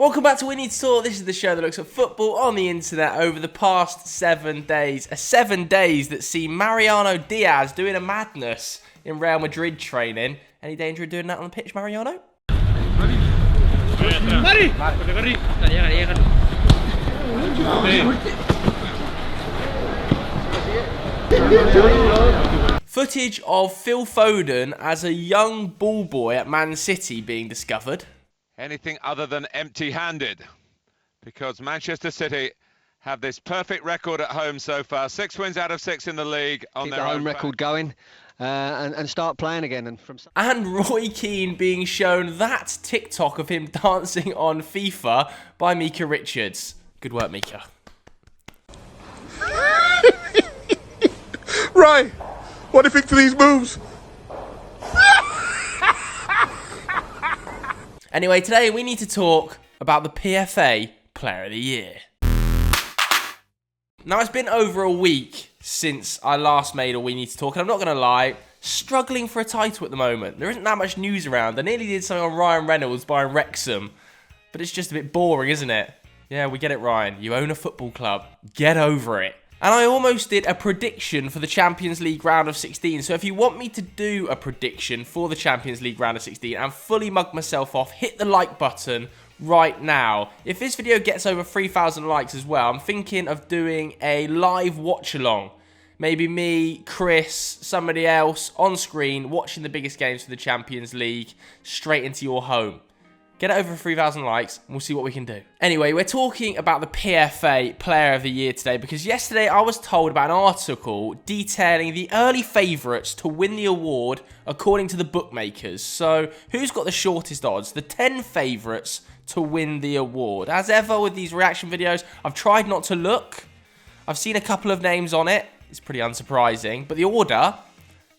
Welcome back to We Need to Talk. This is the show that looks at football on the internet over the past 7 days. 7 days that see Mariano Diaz doing a madness in Real Madrid training. Any danger of doing that on the pitch, Mariano? Footage of Phil Foden as a young ball boy at Man City being discovered. Anything other than empty-handed, because Manchester City have this perfect record at home so far. 6 wins out of 6 in the league on Keep their the own home record going and start playing again. And Roy Keane being shown that TikTok of him dancing on FIFA by Mika Richards. Good work, Mika. Right, what do you think to these moves? Anyway, today we need to talk about the PFA Player of the Year. Now, it's been over a week since I last made a We Need to Talk, and I'm not going to lie, struggling for a title at the moment. There isn't that much news around. I nearly did something on Ryan Reynolds buying Wrexham, but it's just a bit boring, isn't it? Yeah, we get it, Ryan. You own a football club. Get over it. And I almost did a prediction for the Champions League round of 16. So if you want me to do a prediction for the Champions League round of 16 and fully mug myself off, hit the like button right now. If this video gets over 3,000 likes as well, I'm thinking of doing a live watch-along. Maybe me, Chris, somebody else on screen watching the biggest games for the Champions League straight into your home. Get it over 3,000 likes, and we'll see what we can do. Anyway, we're talking about the PFA Player of the Year today, because yesterday I was told about an article detailing the early favourites to win the award according to the bookmakers. So, who's got the shortest odds? The 10 favourites to win the award. As ever with these reaction videos, I've tried not to look. I've seen a couple of names on it. It's pretty unsurprising, but the order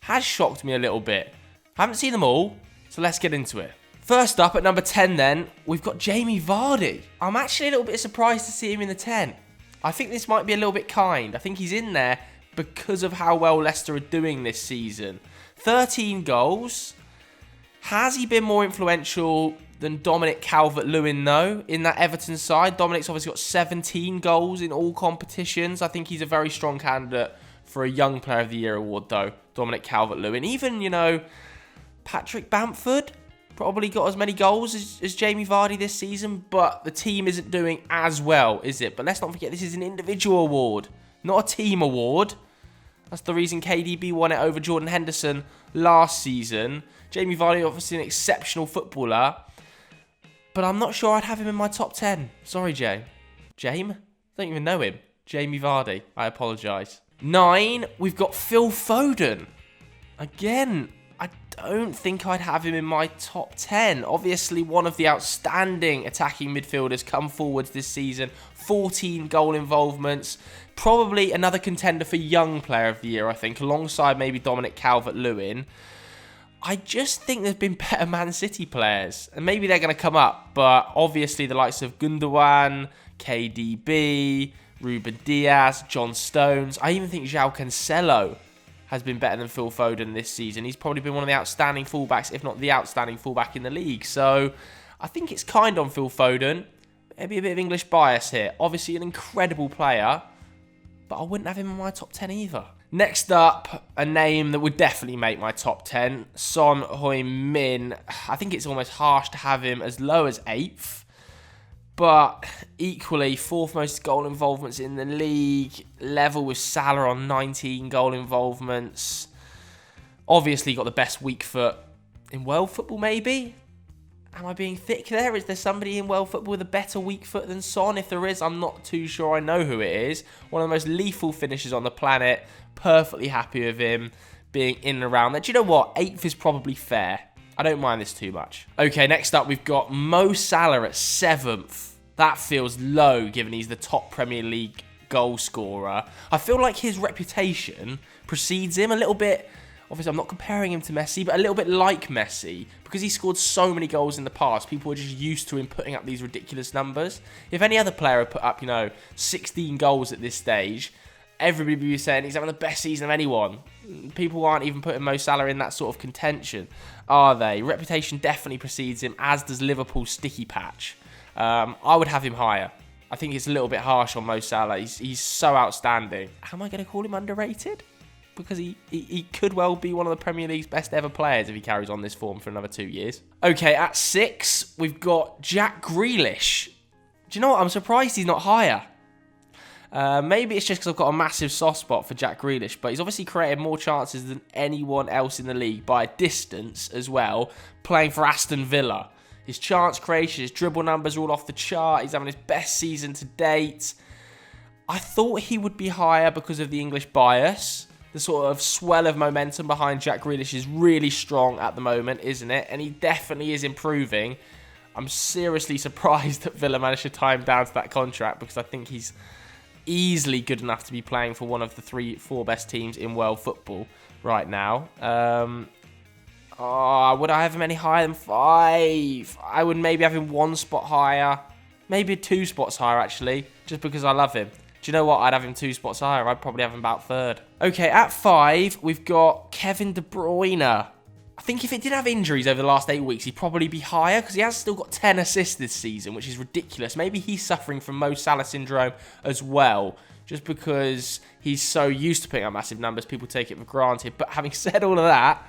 has shocked me a little bit. I haven't seen them all, so let's get into it. First up, at number 10 then, we've got Jamie Vardy. I'm actually a little bit surprised to see him in the 10. I think this might be a little bit kind. I think he's in there because of how well Leicester are doing this season. 13 goals. Has he been more influential than Dominic Calvert-Lewin, though, in that Everton side? Dominic's obviously got 17 goals in all competitions. I think he's a very strong candidate for a Young Player of the Year award, though, Dominic Calvert-Lewin. Even, you know, Patrick Bamford probably got as many goals as Jamie Vardy this season, but the team isn't doing as well, is it? But let's not forget, this is an individual award, not a team award. That's the reason KDB won it over Jordan Henderson last season. Jamie Vardy, obviously an exceptional footballer, but I'm not sure I'd have him in my top 10. Sorry, Jay. James? Don't even know him. Jamie Vardy. I apologise. 9, we've got Phil Foden. Again, I don't think I'd have him in my top 10. Obviously, one of the outstanding attacking midfielders come forwards this season. 14 goal involvements. Probably another contender for Young Player of the Year, I think, alongside maybe Dominic Calvert-Lewin. I just think there's been better Man City players, and maybe they're going to come up, but obviously the likes of Gundogan, KDB, Ruben Dias, John Stones. I even think João Cancelo has been better than Phil Foden this season. He's probably been one of the outstanding fullbacks, if not the outstanding fullback in the league. So I think it's kind on Phil Foden. Maybe a bit of English bias here. Obviously an incredible player, but I wouldn't have him in my top 10 either. Next up, a name that would definitely make my top 10, Son Heung-min. I think it's almost harsh to have him as low as 8th. But equally, 4th most goal involvements in the league, level with Salah on 19 goal involvements. Obviously got the best weak foot in world football, maybe? Am I being thick there? Is there somebody in world football with a better weak foot than Son? If there is, I'm not too sure I know who it is. One of the most lethal finishers on the planet. Perfectly happy with him being in and around there. Do you know what? 8th is probably fair. I don't mind this too much. Okay, next up we've got Mo Salah at 7th. That feels low given he's the top Premier League goal scorer. I feel like his reputation precedes him a little bit. Obviously, I'm not comparing him to Messi, but a little bit like Messi. Because he scored so many goals in the past, people were just used to him putting up these ridiculous numbers. If any other player had put up, 16 goals at this stage, everybody would be saying he's having the best season of anyone. People aren't even putting Mo Salah in that sort of contention, are they? Reputation definitely precedes him, as does Liverpool's sticky patch. I would have him higher. I think it's a little bit harsh on Mo Salah. He's so outstanding. Am I going to call him underrated? Because he could well be one of the Premier League's best ever players if he carries on this form for another 2 years. Okay, at 6, we've got Jack Grealish. Do you know what? I'm surprised he's not higher. Maybe it's just because I've got a massive soft spot for Jack Grealish, but he's obviously created more chances than anyone else in the league by a distance as well, playing for Aston Villa. His chance creation, his dribble numbers are all off the chart. He's having his best season to date. I thought he would be higher because of the English bias. The sort of swell of momentum behind Jack Grealish is really strong at the moment, isn't it? And he definitely is improving. I'm seriously surprised that Villa managed to tie him down to that contract because I think he's easily good enough to be playing for one of the 3-4 best teams in world football right now. Would I have him any higher than 5? I would maybe have him 1 spot higher. Maybe 2 spots higher, actually, just because I love him. Do you know what? I'd have him 2 spots higher. I'd probably have him about 3rd. Okay, at 5, we've got Kevin De Bruyne. I think if it didn't have injuries over the last 8 weeks, he'd probably be higher because he has still got 10 assists this season, which is ridiculous. Maybe he's suffering from Mo Salah syndrome as well, just because he's so used to putting up massive numbers, people take it for granted. But having said all of that,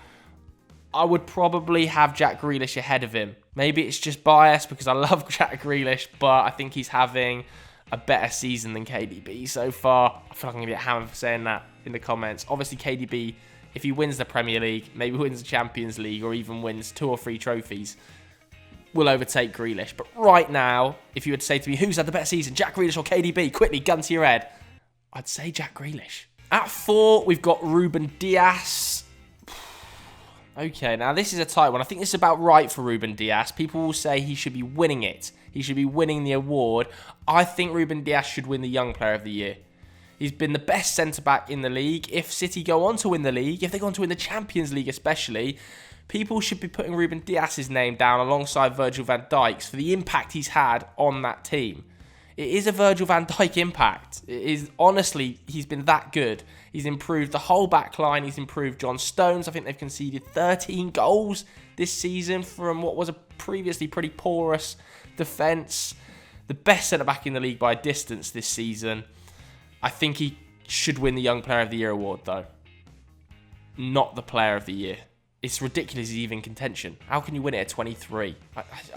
I would probably have Jack Grealish ahead of him. Maybe it's just bias because I love Jack Grealish, but I think he's having a better season than KDB so far. I feel like I'm going to get hammered for saying that in the comments. Obviously, KDB, if he wins the Premier League, maybe wins the Champions League, or even wins 2 or 3 trophies, will overtake Grealish. But right now, if you were to say to me, who's had the better season, Jack Grealish or KDB? Quickly, gun to your head. I'd say Jack Grealish. At 4, we've got Ruben Dias. Okay, now this is a tight one. I think this is about right for Ruben Dias. People will say he should be winning it. He should be winning the award. I think Ruben Dias should win the Young Player of the Year. He's been the best centre-back in the league. If City go on to win the league, if they go on to win the Champions League especially, people should be putting Ruben Dias' name down alongside Virgil van Dijk's for the impact he's had on that team. It is a Virgil van Dijk impact. It is, honestly, he's been that good. He's improved the whole back line. He's improved John Stones. I think they've conceded 13 goals this season from what was a previously pretty porous defence. The best centre-back in the league by a distance this season. I think he should win the Young Player of the Year award, though. Not the Player of the Year. It's ridiculous he's even in contention. How can you win it at 23?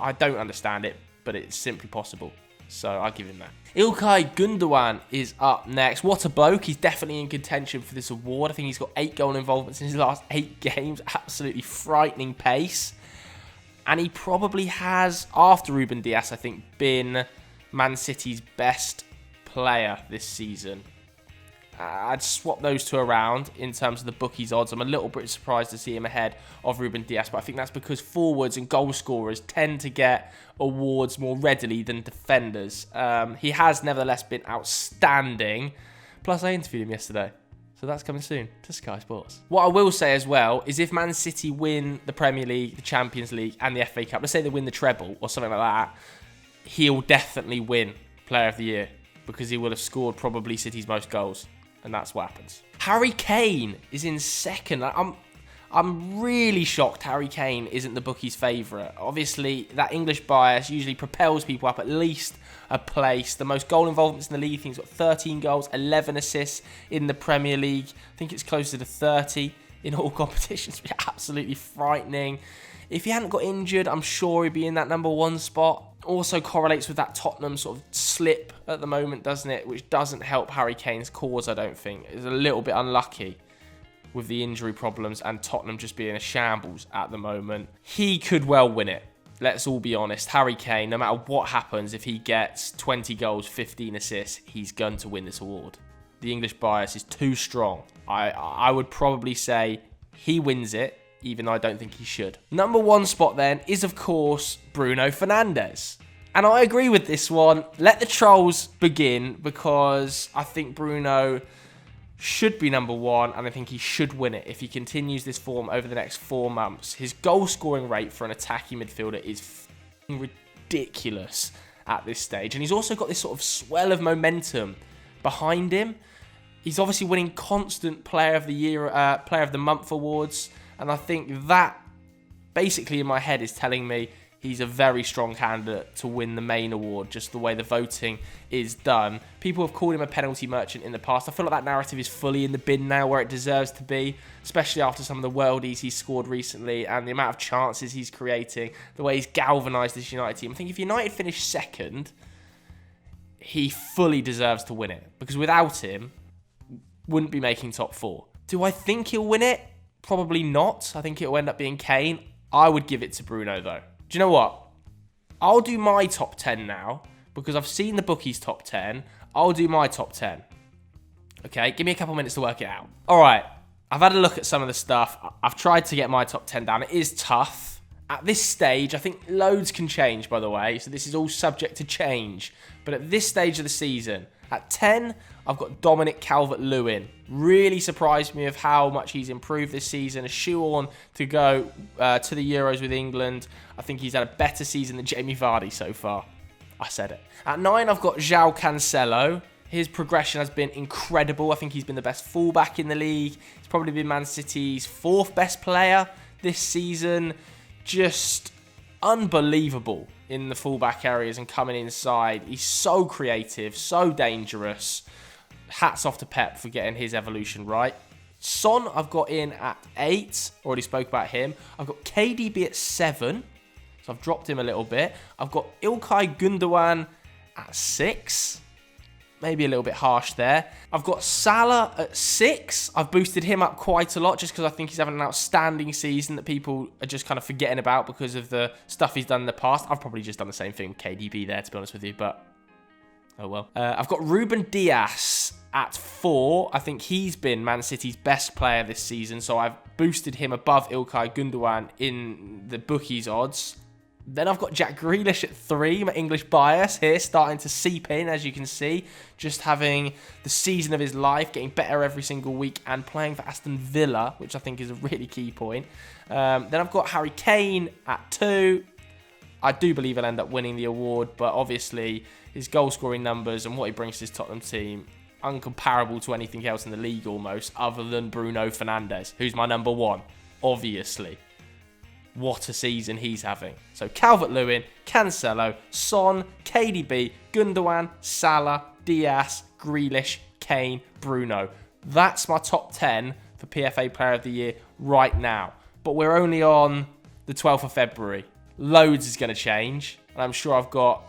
I don't understand it, but it's simply possible. So I'll give him that. Ilkay Gundogan is up next. What a bloke. He's definitely in contention for this award. I think he's got 8 goal involvements in his last 8 games. Absolutely frightening pace. And he probably has, after Ruben Dias, I think, been Man City's best player this season. I'd swap those 2 around in terms of the bookies odds. I'm a little bit surprised to see him ahead of Ruben Dias, but I think that's because forwards and goal scorers tend to get awards more readily than defenders. He has nevertheless been outstanding. Plus, I interviewed him yesterday, so that's coming soon to Sky Sports. What I will say as well is if Man City win the Premier League, the Champions League and the FA Cup, let's say they win the treble or something like that, he'll definitely win Player of the Year because he will have scored probably City's most goals. And that's what happens. Harry Kane is in second. I'm really shocked Harry Kane isn't the bookies' favourite. Obviously, that English bias usually propels people up at least a place. The most goal involvements in the league, I think he's got 13 goals, 11 assists in the Premier League. I think it's closer to 30 in all competitions, which is absolutely frightening. If he hadn't got injured, I'm sure he'd be in that number 1 spot. Also correlates with that Tottenham sort of slip at the moment, doesn't it? Which doesn't help Harry Kane's cause, I don't think. It's a little bit unlucky with the injury problems and Tottenham just being a shambles at the moment. He could well win it. Let's all be honest. Harry Kane, no matter what happens, if he gets 20 goals, 15 assists, he's going to win this award. The English bias is too strong. I would probably say he wins it, even though I don't think he should. Number 1 spot then is, of course, Bruno Fernandes. And I agree with this one. Let the trolls begin because I think Bruno should be number 1 and I think he should win it if he continues this form over the next 4 months. His goal scoring rate for an attacking midfielder is ridiculous at this stage. And he's also got this sort of swell of momentum behind him. He's obviously winning constant Player of the Year, Player of the Month awards. And I think that, basically in my head, is telling me he's a very strong candidate to win the main award, just the way the voting is done. People have called him a penalty merchant in the past. I feel like that narrative is fully in the bin now, where it deserves to be, especially after some of the worldies he's scored recently and the amount of chances he's creating, the way he's galvanised this United team. I think if United finish second, he fully deserves to win it, because without him, wouldn't be making top 4. Do I think he'll win it? Probably not. I think it'll end up being Kane. I would give it to Bruno, though. Do you know what? I'll do my top 10 now, because I've seen the bookies' top 10. I'll do my top 10. Okay, give me a couple minutes to work it out. All right, I've had a look at some of the stuff. I've tried to get my top 10 down. It is tough. At this stage, I think loads can change, by the way, so this is all subject to change. But at this stage of the season, at 10, I've got Dominic Calvert-Lewin. Really surprised me of how much he's improved this season. A shoe on to go to the Euros with England. I think he's had a better season than Jamie Vardy so far. I said it. At 9, I've got João Cancelo. His progression has been incredible. I think he's been the best fullback in the league. He's probably been Man City's 4th best player this season. Just unbelievable in the fullback areas and coming inside. He's so creative, so dangerous. Hats off to Pep for getting his evolution right. Son, I've got in at 8. Already spoke about him. I've got KDB at 7. So I've dropped him a little bit. I've got Ilkay Gundogan at 6. Maybe a little bit harsh there. I've got Salah at 6. I've boosted him up quite a lot just because I think he's having an outstanding season that people are just kind of forgetting about because of the stuff he's done in the past. I've probably just done the same thing with KDB there, to be honest with you, but oh well. I've got Ruben Dias at 4. I think he's been Man City's best player this season, so I've boosted him above Ilkay Gundogan in the bookies odds. Then I've got Jack Grealish at 3. My English bias here starting to seep in, as you can see. Just having the season of his life, getting better every single week and playing for Aston Villa, which I think is a really key point. Then I've got Harry Kane at 2. I do believe he'll end up winning the award, but obviously his goal-scoring numbers and what he brings to his Tottenham team, uncomparable to anything else in the league almost, other than Bruno Fernandes, who's my number 1, obviously. What a season he's having. So Calvert-Lewin, Cancelo, Son, KDB, Gundogan, Salah, Dias, Grealish, Kane, Bruno. That's my top 10 for PFA Player of the Year right now. But we're only on the 12th of February. Loads is going to change. And I'm sure I've got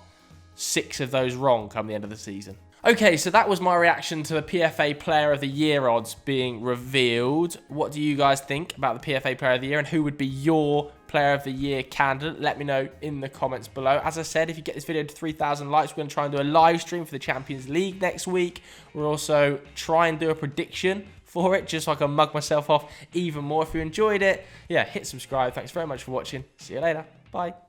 6 of those wrong come the end of the season. Okay, so that was my reaction to the PFA Player of the Year odds being revealed. What do you guys think about the PFA Player of the Year, and who would be your Player of the Year candidate? Let me know in the comments below. As I said, if you get this video to 3,000 likes, we're going to try and do a live stream for the Champions League next week. We'll also try and do a prediction for it, just so I can mug myself off even more. If you enjoyed it, yeah, hit subscribe. Thanks very much for watching. See you later. Bye.